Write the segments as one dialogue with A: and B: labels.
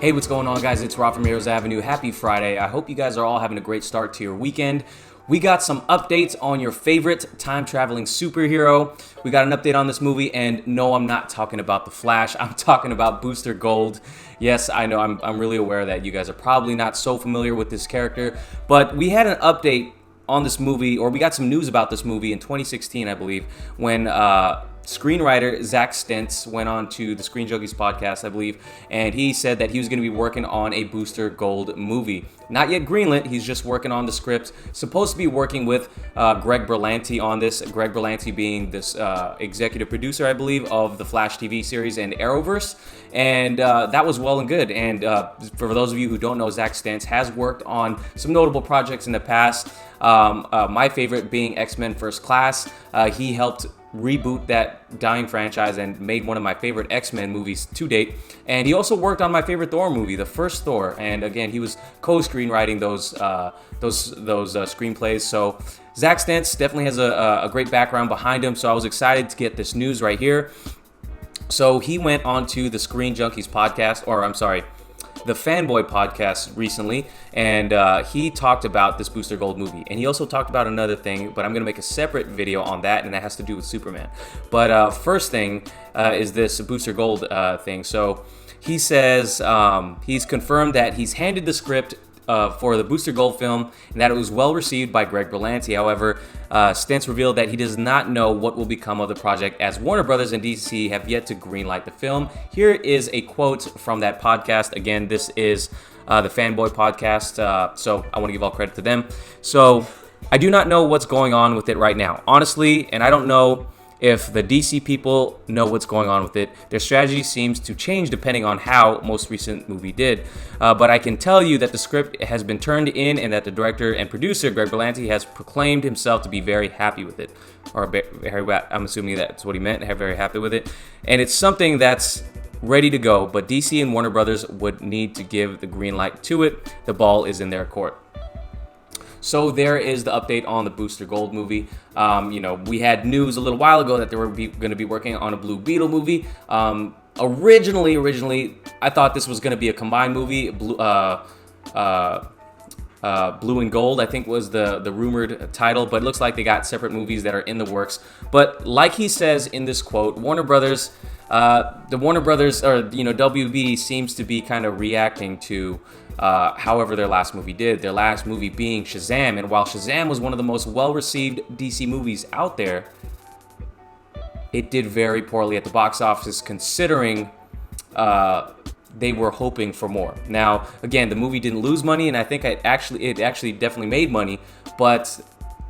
A: Hey, what's going on, guys? It's Rob from Heroes Avenue. Happy Friday. I hope you guys are all having a great start to your weekend. We got some updates on your favorite time-traveling superhero. We got an update on this movie, and no, I'm not talking about The Flash. I'm talking about Booster Gold. Yes, I know, I'm really aware that you guys are probably not so familiar with this character, but we had an update on this movie, or we got some news about this movie in 2016, I believe, when screenwriter Zach Stentz went on to the Screen Junkies podcast, I believe, and he said that he was going to be working on a Booster Gold movie. Not yet greenlit, he's just working on the script. Supposed to be working with Greg Berlanti on this. Greg Berlanti being this executive producer, I believe, of the Flash TV series and Arrowverse. And that was well and good. And for those of you who don't know, Zach Stentz has worked on some notable projects in the past. My favorite being X-Men First Class. He helped reboot that dying franchise and made one of my favorite X-Men movies to date. And he also worked on my favorite Thor movie, the first Thor. And again, he was co-screenwriting those screenplays. So Zach Stentz definitely has a great background behind him. So I was excited to get this news right here. So he went on to the Screen Junkies podcast, the Fanboy podcast recently, and he talked about this Booster Gold movie. And he also talked about another thing, but I'm going to make a separate video on that, and that has to do with Superman. But first thing is this Booster Gold thing. So he says he's confirmed that he's handed the script for the Booster Gold film, and that it was well received by Greg Berlanti. However, Stentz revealed that he does not know what will become of the project, as Warner Brothers and DC have yet to greenlight the film. Here is a quote from that podcast. Again, this is the Fanboy podcast, so I want to give all credit to them. So, I do not know what's going on with it right now, honestly, and I don't know if the DC people know what's going on with it. Their strategy seems to change depending on how most recent movie did. But I can tell you that the script has been turned in and that the director and producer, Greg Berlanti, has proclaimed himself to be very happy with it. I'm assuming that's what he meant, very happy with it. And it's something that's ready to go, but DC and Warner Brothers would need to give the green light to it. The ball is in their court. So there is the update on the Booster Gold movie. We had news a little while ago that they were going to be working on a Blue Beetle movie. Originally, I thought this was going to be a combined movie. Blue and Gold, I think, was the rumored title, but it looks like they got separate movies that are in the works. But like he says in this quote, WB seems to be kind of reacting to however their last movie did. Their last movie being Shazam, and while Shazam was one of the most well-received DC movies out there, it did very poorly at the box office, considering they were hoping for more. Now, again, the movie didn't lose money, and I think it actually definitely made money, but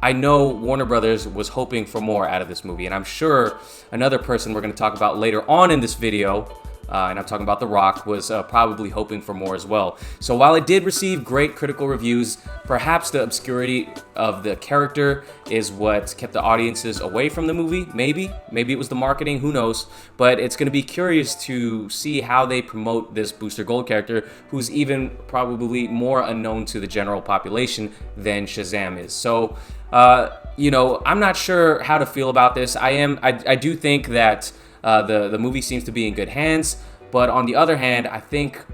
A: I know Warner Brothers was hoping for more out of this movie, and I'm sure another person we're going to talk about later on in this video, and I'm talking about The Rock, was probably hoping for more as well. So while it did receive great critical reviews, perhaps the obscurity of the character is what kept the audiences away from the movie. Maybe it was the marketing, who knows. But it's going to be curious to see how they promote this Booster Gold character, who's even probably more unknown to the general population than Shazam is. So, I'm not sure how to feel about this. I do think that the movie seems to be in good hands, but on the other hand, I think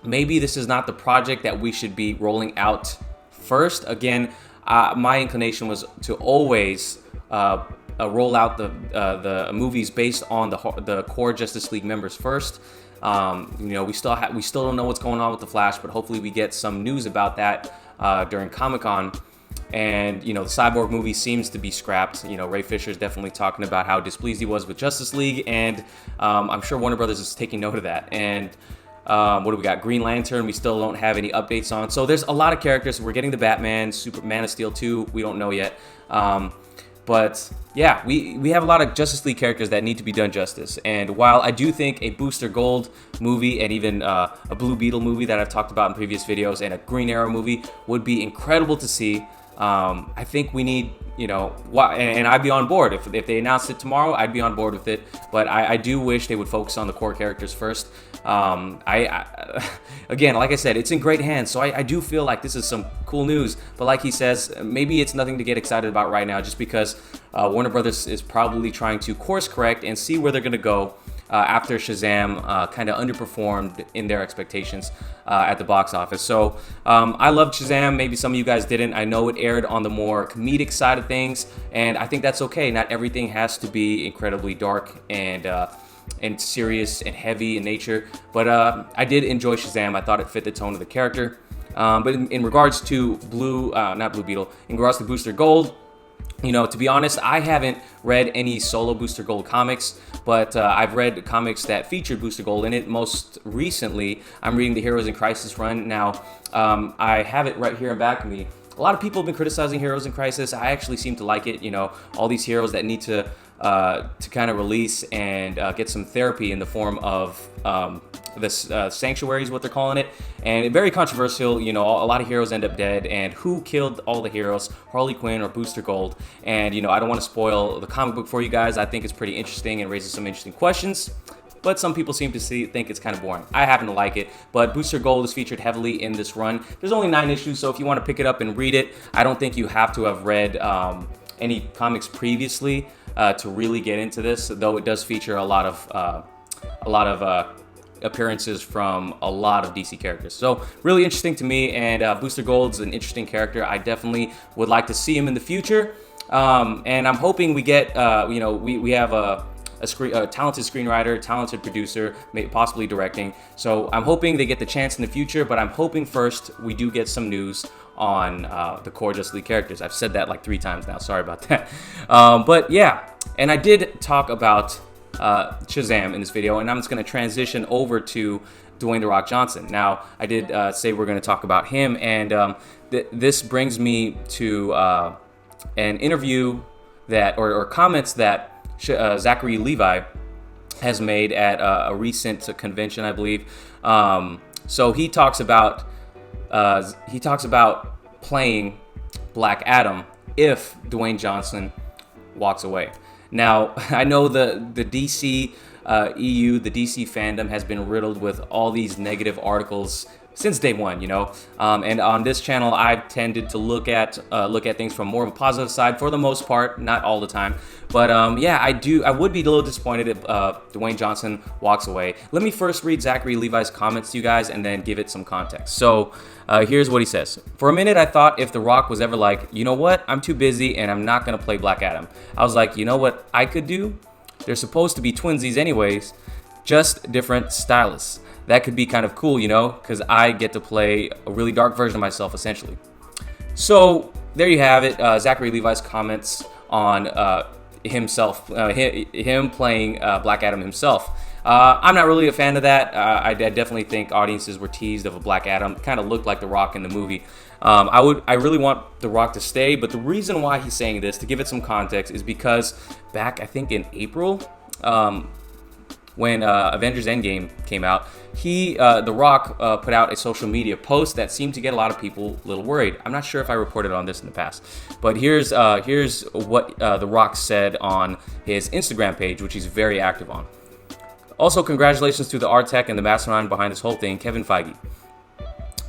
A: maybe this is not the project that we should be rolling out first. Again, my inclination was to always roll out the movies based on the core Justice League members first. We still don't know what's going on with the Flash, but hopefully we get some news about that during Comic-Con. And, the Cyborg movie seems to be scrapped. Ray Fisher's definitely talking about how displeased he was with Justice League, and I'm sure Warner Brothers is taking note of that. And what do we got? Green Lantern, we still don't have any updates on. So there's a lot of characters. We're getting the Batman, Man of Steel 2, we don't know yet. But yeah, we have a lot of Justice League characters that need to be done justice. And while I do think a Booster Gold movie and even a Blue Beetle movie that I've talked about in previous videos and a Green Arrow movie would be incredible to see, I think we need, and I'd be on board. If they announced it tomorrow, I'd be on board with it. But I do wish they would focus on the core characters first. Again, like I said, it's in great hands, so I do feel like this is some cool news. But like he says, maybe it's nothing to get excited about right now, just because Warner Brothers is probably trying to course correct and see where they're going to go after Shazam kind of underperformed in their expectations at the box office. So I loved Shazam. Maybe some of you guys didn't. I know it aired on the more comedic side of things, and I think that's okay. Not everything has to be incredibly dark and serious and heavy in nature, but I did enjoy Shazam. I thought it fit the tone of the character. But in regards to not Blue Beetle, in regards to Booster Gold, you know, to be honest, I haven't read any solo Booster Gold comics, but I've read comics that featured Booster Gold in it. Most recently, I'm reading the Heroes in Crisis run. Now, I have it right here in back of me. A lot of people have been criticizing Heroes in Crisis. I actually seem to like it. You know, all these heroes that need to kind of release and get some therapy in the form of this sanctuary is what they're calling it, and very controversial. You know, a lot of heroes end up dead, and who killed all the heroes, Harley Quinn or Booster Gold? And you know, I don't want to spoil the comic book for you guys. I think it's pretty interesting and raises some interesting questions, but some people seem to think it's kind of boring. I happen to like it, but Booster Gold is featured heavily in this run. There's only 9 issues, so if you want to pick it up and read it, I don't think you have to have read any comics previously to really get into this, though it does feature a lot of appearances from a lot of DC characters. So really interesting to me, and Booster Gold's an interesting character. I definitely would like to see him in the future, and I'm hoping we get, you know, we have a talented screenwriter, talented producer, possibly directing. So I'm hoping they get the chance in the future, but I'm hoping first we do get some news on the core Justice League characters. I've said that like 3 times now. Sorry about that. But yeah, and I did talk about Shazam in this video, and I'm just going to transition over to Dwayne "The Rock" Johnson. Now, I did say we're going to talk about him, and this brings me to an interview that, or comments that Zackary Levi has made at a recent convention, I believe. So he talks about playing Black Adam if Dwayne Johnson walks away. Now, I know the DCEU, the DC fandom has been riddled with all these negative articles since day one, you know. And on this channel, I've tended to look at things from more of a positive side for the most part, not all the time. But yeah, I would be a little disappointed if Dwayne Johnson walks away. Let me first read Zackary Levi's comments to you guys and then give it some context. So here's what he says. For a minute, I thought if The Rock was ever like, you know what, I'm too busy and I'm not gonna play Black Adam, I was like, you know what I could do? They're supposed to be twinsies anyways, just different stylists. That could be kind of cool, you know, because I get to play a really dark version of myself, essentially. So there you have it, Zackary Levi's comments on himself, him playing Black Adam himself. I'm not really a fan of that. I definitely think audiences were teased of a Black Adam. It kind of looked like The Rock in the movie. I really want The Rock to stay, but the reason why he's saying this, to give it some context, is because back, I think in April, when Avengers Endgame came out, The Rock put out a social media post that seemed to get a lot of people a little worried. I'm not sure if I reported on this in the past, but here's what The Rock said on his Instagram page, which he's very active on. Also, congratulations to the art tech and the mastermind behind this whole thing, Kevin Feige.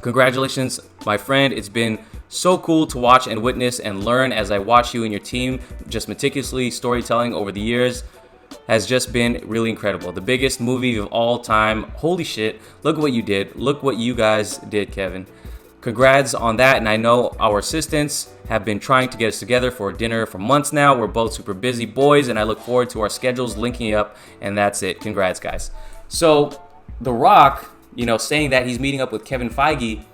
A: Congratulations, my friend. It's been so cool to watch and witness and learn as I watch you and your team just meticulously storytelling over the years. Has just been really incredible. The biggest movie of all time. Holy shit. Look what you did. Look what you guys did, Kevin. Congrats on that. And I know our assistants have been trying to get us together for dinner for months now. We're both super busy boys, and I look forward to our schedules linking up. And that's it. Congrats, guys. So The Rock, you know, saying that he's meeting up with Kevin Feige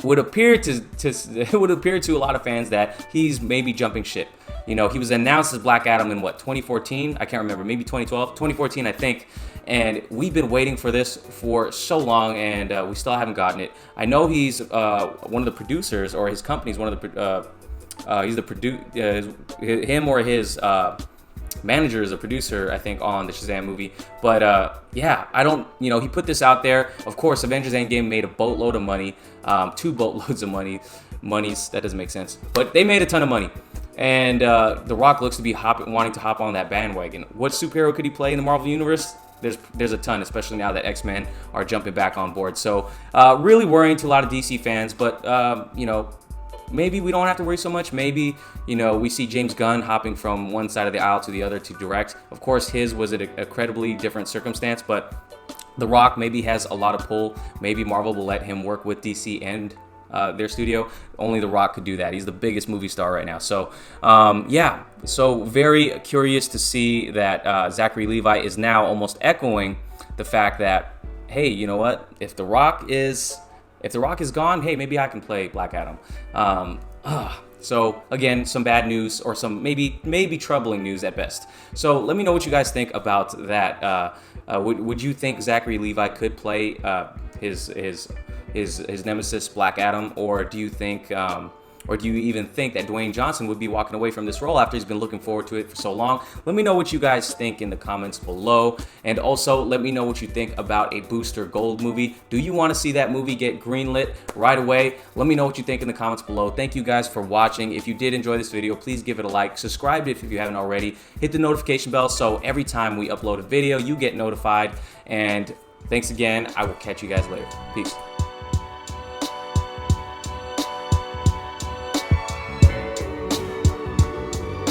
A: would appear to a lot of fans that he's maybe jumping ship. You know, he was announced as Black Adam in what, 2014? I can't remember, maybe 2012, 2014, I think. And we've been waiting for this for so long, and we still haven't gotten it. I know he's one of the producers, or his company's one of the, him or his manager is a producer, I think, on the Shazam movie. But yeah, I don't, you know, he put this out there. Of course, Avengers Endgame made a boatload of money, 2 boatloads of money. That doesn't make sense, but they made a ton of money. And The Rock looks to be wanting to hop on that bandwagon. What superhero could he play in the Marvel Universe? There's a ton, especially now that X-Men are jumping back on board. So really worrying to a lot of DC fans, but you know, maybe we don't have to worry so much. Maybe, you know, we see James Gunn hopping from one side of the aisle to the other to direct. Of course, his was an incredibly different circumstance, but The Rock maybe has a lot of pull. Maybe Marvel will let him work with DC and their studio. Only The Rock could do that. He's the biggest movie star right now. So yeah, so very curious to see that Zackary Levi is now almost echoing the fact that, hey, you know what? If The Rock is gone, hey, maybe I can play Black Adam. So again, some bad news, or some maybe troubling news at best. So let me know what you guys think about that. Would you think Zackary Levi could play his nemesis Black Adam, or do you think, or do you even think that Dwayne Johnson would be walking away from this role after he's been looking forward to it for so long? Let me know what you guys think in the comments below, and also let me know what you think about a Booster Gold movie. Do you want to see that movie get greenlit right away? Let me know what you think in the comments below. Thank you guys for watching. If you did enjoy this video, please give it a like, subscribe if you haven't already, hit the notification bell so every time we upload a video you get notified, and thanks again. I will catch you guys later. Peace.